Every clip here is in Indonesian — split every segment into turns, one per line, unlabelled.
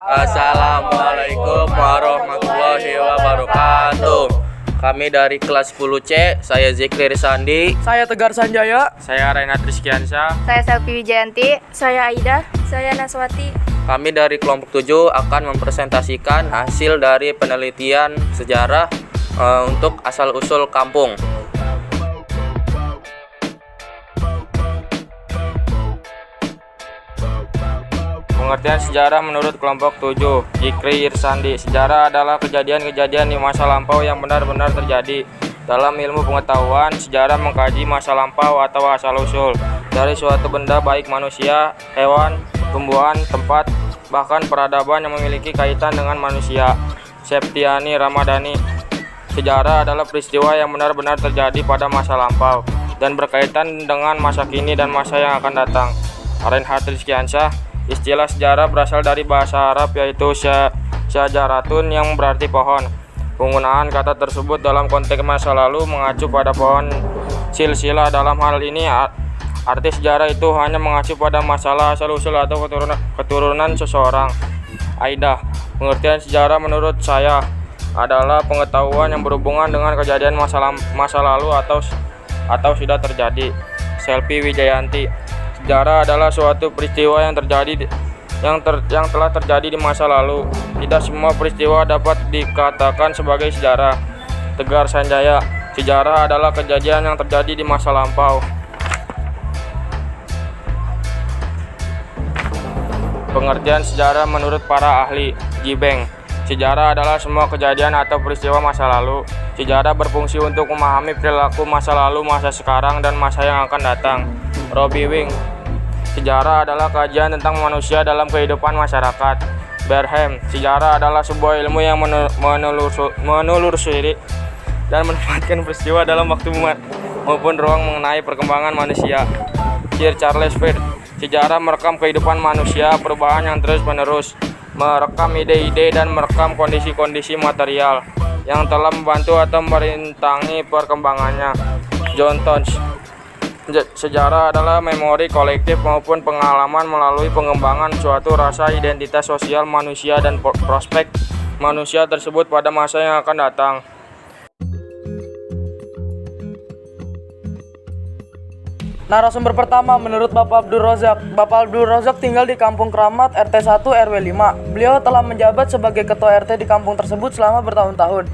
Assalamualaikum warahmatullahi wabarakatuh. Kami dari kelas 10C, saya Zikri Risandi.
Saya Tegar Sanjaya.
Saya Renat Rizkiansyah.
Saya Selvi Wijayanti.
Saya Aida. Saya Naswati.
Kami dari kelompok 7 akan mempresentasikan hasil dari penelitian sejarah untuk asal-usul kampung.
Pengertian sejarah menurut kelompok 7, Zikri Irsandi. Sejarah adalah kejadian-kejadian di masa lampau yang benar-benar terjadi. Dalam ilmu pengetahuan, sejarah mengkaji masa lampau atau asal-usul dari suatu benda, baik manusia, hewan, tumbuhan, tempat, bahkan peradaban yang memiliki kaitan dengan manusia. Septiani Ramadhani. Sejarah adalah peristiwa yang benar-benar terjadi pada masa lampau dan berkaitan dengan masa kini dan masa yang akan datang. Renat Rizkiansyah. Istilah sejarah berasal dari bahasa Arab yaitu syajaratun yang berarti pohon. Penggunaan kata tersebut dalam konteks masa lalu mengacu pada pohon silsilah. Dalam hal ini arti sejarah itu hanya mengacu pada masalah asal-usul atau keturunan seseorang. Aida. Pengertian sejarah menurut saya adalah pengetahuan yang berhubungan dengan kejadian masa lalu atau sudah terjadi. Selvi Wijayanti. Sejarah adalah suatu peristiwa yang telah terjadi di masa lalu. Tidak semua peristiwa dapat dikatakan sebagai sejarah. Tegar Sanjaya. Sejarah adalah kejadian yang terjadi di masa lampau. Pengertian sejarah menurut para ahli. Jibeng. Sejarah adalah semua kejadian atau peristiwa masa lalu. Sejarah berfungsi untuk memahami perilaku masa lalu, masa sekarang, dan masa yang akan datang. Robbie Wing. Sejarah adalah kajian tentang manusia dalam kehidupan masyarakat. Berhem. Sejarah adalah sebuah ilmu yang menelusuri dan menempatkan peristiwa dalam waktu maupun ruang mengenai perkembangan manusia. Sir Charles Peirce. Sejarah merekam kehidupan manusia, perubahan yang terus-menerus, merekam ide-ide dan merekam kondisi-kondisi material yang telah membantu atau merintangi perkembangannya. John Tonks. Sejarah adalah memori kolektif maupun pengalaman melalui pengembangan suatu rasa identitas sosial manusia dan prospek manusia tersebut pada masa yang akan datang.
Narasumber pertama menurut Bapak Abdul Razak. Bapak Abdul Razak tinggal di Kampung Keramat RT 1 RW 5. Beliau telah menjabat sebagai ketua RT di kampung tersebut selama bertahun-tahun.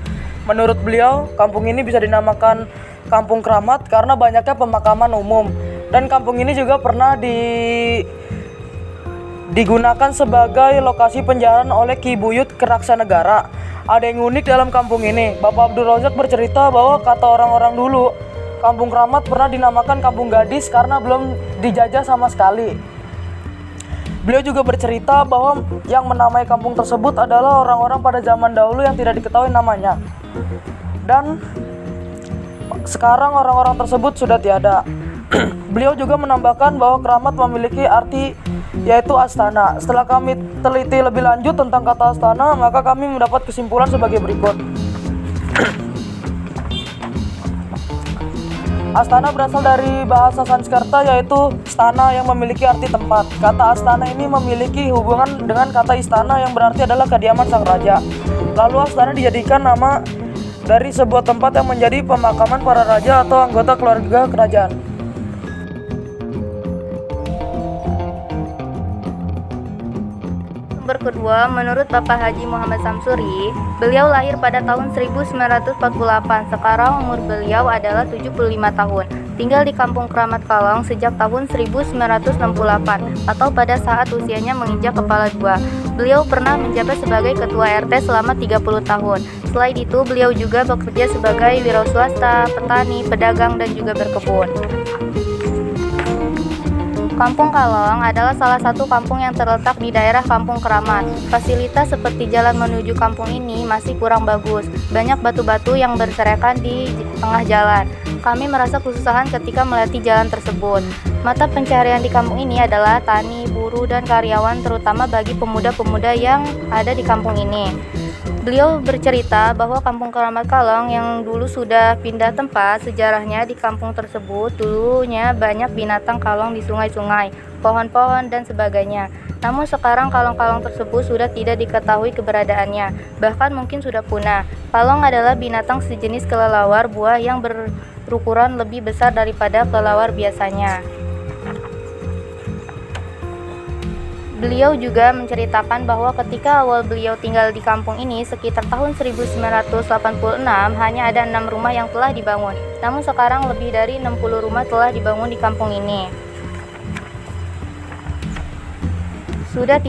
Menurut beliau, kampung ini bisa dinamakan Kampung Keramat karena banyaknya pemakaman umum, dan kampung ini juga pernah digunakan sebagai lokasi penjarahan oleh Ki Buyut Keraksanegara. Ada yang unik dalam kampung ini. Bapak Abdul Razak bercerita bahwa kata orang-orang dulu, Kampung Keramat pernah dinamakan Kampung Gadis karena belum dijajah sama sekali. Beliau juga bercerita bahwa yang menamai kampung tersebut adalah orang-orang pada zaman dahulu yang tidak diketahui namanya. Dan sekarang orang-orang tersebut sudah tiada. Beliau juga menambahkan bahwa Keramat memiliki arti yaitu astana. Setelah kami teliti lebih lanjut tentang kata astana, maka kami mendapat kesimpulan sebagai berikut. Astana berasal dari bahasa Sanskerta yaitu stana yang memiliki arti tempat. Kata astana ini memiliki hubungan dengan kata istana yang berarti adalah kediaman sang raja. Lalu astana dijadikan nama dari sebuah tempat yang menjadi pemakaman para raja atau anggota keluarga kerajaan.
Sumber kedua, menurut Bapak Haji Muhammad Samsuri, beliau lahir pada tahun 1948. Sekarang umur beliau adalah 75 tahun. Tinggal di Kampung Keramat Kalong sejak tahun 1968 atau pada saat usianya menginjak kepala 2. Beliau pernah menjabat sebagai ketua RT selama 30 tahun. Selain itu, beliau juga bekerja sebagai wirauswasta, petani, pedagang, dan juga berkebun. Kampung Kalong adalah salah satu kampung yang terletak di daerah Kampung Keramat. Fasilitas seperti jalan menuju kampung ini masih kurang bagus. Banyak batu-batu yang berserakan di tengah jalan. Kami merasa kesusahan ketika melewati jalan tersebut. Mata pencaharian di kampung ini adalah tani, buruh, dan karyawan, terutama bagi pemuda-pemuda yang ada di kampung ini. Beliau bercerita bahwa Kampung Keramat Kalong yang dulu sudah pindah tempat, sejarahnya di kampung tersebut dulunya banyak binatang kalong di sungai-sungai, pohon-pohon, dan sebagainya. Namun sekarang kalong-kalong tersebut sudah tidak diketahui keberadaannya, bahkan mungkin sudah punah. Kalong adalah binatang sejenis kelelawar buah yang berukuran lebih besar daripada kelelawar biasanya. Beliau juga menceritakan bahwa ketika awal beliau tinggal di kampung ini sekitar tahun 1986 hanya ada 6 rumah yang telah dibangun. Namun sekarang lebih dari 60 rumah telah dibangun di kampung ini. Sudah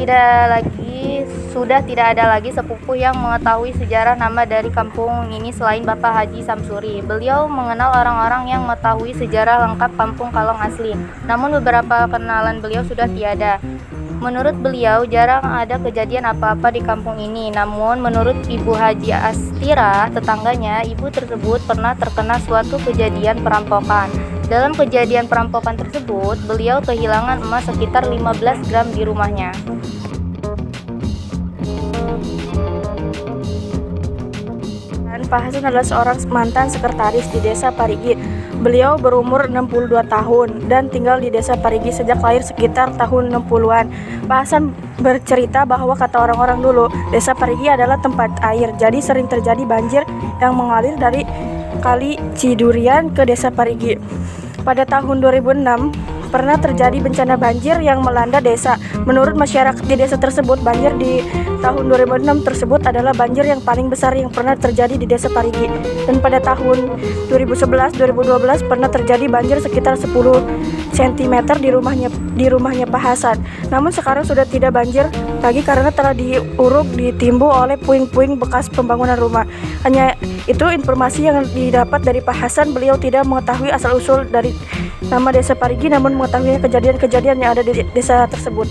tidak ada lagi sepupu yang mengetahui sejarah nama dari kampung ini selain Bapak Haji Samsuri. Beliau mengenal orang-orang yang mengetahui sejarah lengkap Kampung Kalong asli. Namun beberapa kenalan beliau sudah tiada. Menurut beliau, jarang ada kejadian apa-apa di kampung ini. Namun, menurut Ibu Haji Astira, tetangganya, ibu tersebut pernah terkena suatu kejadian perampokan. Dalam kejadian perampokan tersebut, beliau kehilangan emas sekitar 15 gram di rumahnya.
Pak Hasan adalah seorang mantan sekretaris di Desa Parigi. Beliau berumur 62 tahun dan tinggal di Desa Parigi sejak lahir sekitar tahun 60-an. Pak Hasan bercerita bahwa kata orang-orang dulu, Desa Parigi adalah tempat air, jadi sering terjadi banjir yang mengalir dari Kali Cidurian ke Desa Parigi. Pada tahun 2006, pernah terjadi bencana banjir yang melanda desa. Menurut masyarakat di desa tersebut, banjir di tahun 2006 tersebut adalah banjir yang paling besar yang pernah terjadi di Desa Parigi. Dan pada tahun 2011-2012 pernah terjadi banjir sekitar 10 cm di rumahnya Pak Hasan. Namun sekarang sudah tidak banjir lagi karena telah ditimbun oleh puing-puing bekas pembangunan rumah. Hanya itu informasi yang didapat dari Pak Hasan. Beliau tidak mengetahui asal-usul dari nama Desa Parigi, namun mengetahui kejadian-kejadian yang ada di desa tersebut.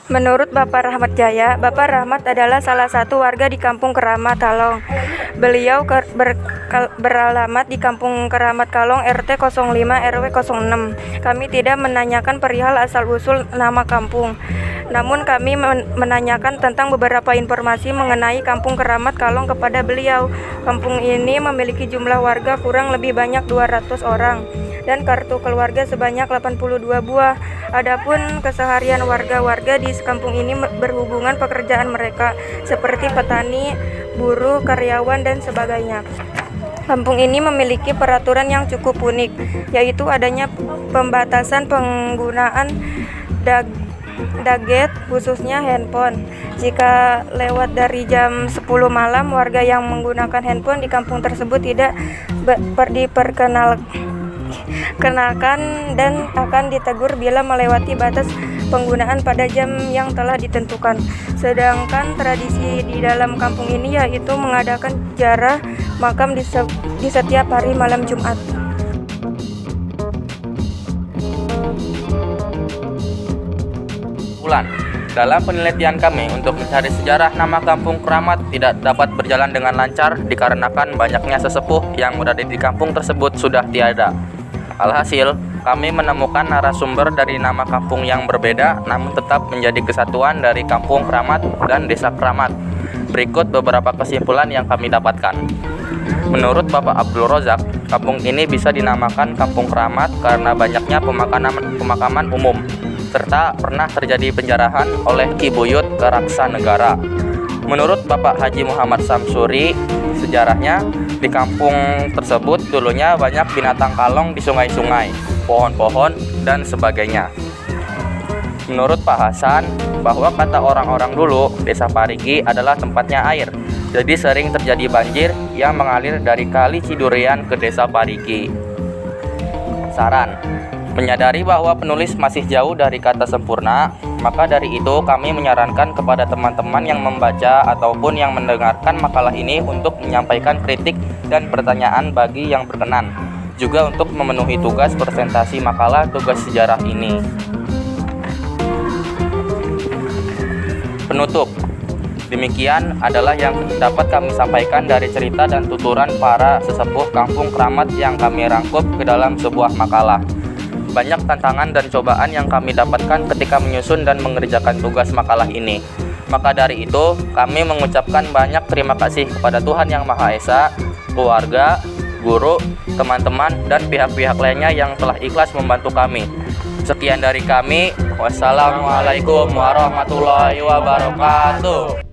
Menurut Bapak Rahmat Jaya, Bapak Rahmat adalah salah satu warga di Kampung Keramat Kalong. Beliau beralamat di Kampung Keramat Kalong RT 05 RW 06. Kami tidak menanyakan perihal asal-usul nama kampung. Namun kami menanyakan tentang beberapa informasi mengenai Kampung Keramat Kalong kepada beliau. Kampung ini memiliki jumlah warga kurang lebih banyak 200 orang dan kartu keluarga sebanyak 82 buah. Adapun keseharian warga-warga di kampung ini berhubungan pekerjaan mereka seperti petani, buruh, karyawan, dan sebagainya. Kampung ini memiliki peraturan yang cukup unik, yaitu adanya pembatasan penggunaan gadget, khususnya handphone. Jika lewat dari jam 10 malam, warga yang menggunakan handphone di kampung tersebut tidak diperkenalkan dan akan ditegur bila melewati batas penggunaan pada jam yang telah ditentukan. Sedangkan tradisi di dalam kampung ini yaitu mengadakan ziarah makam di setiap hari malam Jumat.
Dalam penelitian kami untuk mencari sejarah nama Kampung Keramat tidak dapat berjalan dengan lancar dikarenakan banyaknya sesepuh yang berada di kampung tersebut sudah tiada. Alhasil, kami menemukan narasumber dari nama kampung yang berbeda namun tetap menjadi kesatuan dari Kampung Keramat dan Desa Keramat. Berikut beberapa kesimpulan yang kami dapatkan. Menurut Bapak Abdul Rozak, kampung ini bisa dinamakan Kampung Keramat karena banyaknya pemakaman umum serta pernah terjadi penjarahan oleh Ki Buyut Keraksanegara. Menurut Bapak Haji Muhammad Samsuri, sejarahnya di kampung tersebut dulunya banyak binatang kalong di sungai-sungai, pohon-pohon, dan sebagainya. Menurut Pak Hasan, bahwa kata orang-orang dulu, Desa Parigi adalah tempatnya air, jadi sering terjadi banjir yang mengalir dari Kali Cidurian ke Desa Parigi. Saran: menyadari bahwa penulis masih jauh dari kata sempurna, maka dari itu kami menyarankan kepada teman-teman yang membaca ataupun yang mendengarkan makalah ini untuk menyampaikan kritik dan pertanyaan bagi yang berkenan, juga untuk memenuhi tugas presentasi makalah tugas sejarah ini. Penutup. Demikian adalah yang dapat kami sampaikan dari cerita dan tuturan para sesepuh Kampung Keramat yang kami rangkup ke dalam sebuah makalah. banyak tantangan dan cobaan yang kami dapatkan ketika menyusun dan mengerjakan tugas makalah ini. Maka dari itu, kami mengucapkan banyak terima kasih kepada Tuhan Yang Maha Esa, keluarga, guru, teman-teman, dan pihak-pihak lainnya yang telah ikhlas membantu kami. Sekian dari kami. Wassalamualaikum warahmatullahi wabarakatuh.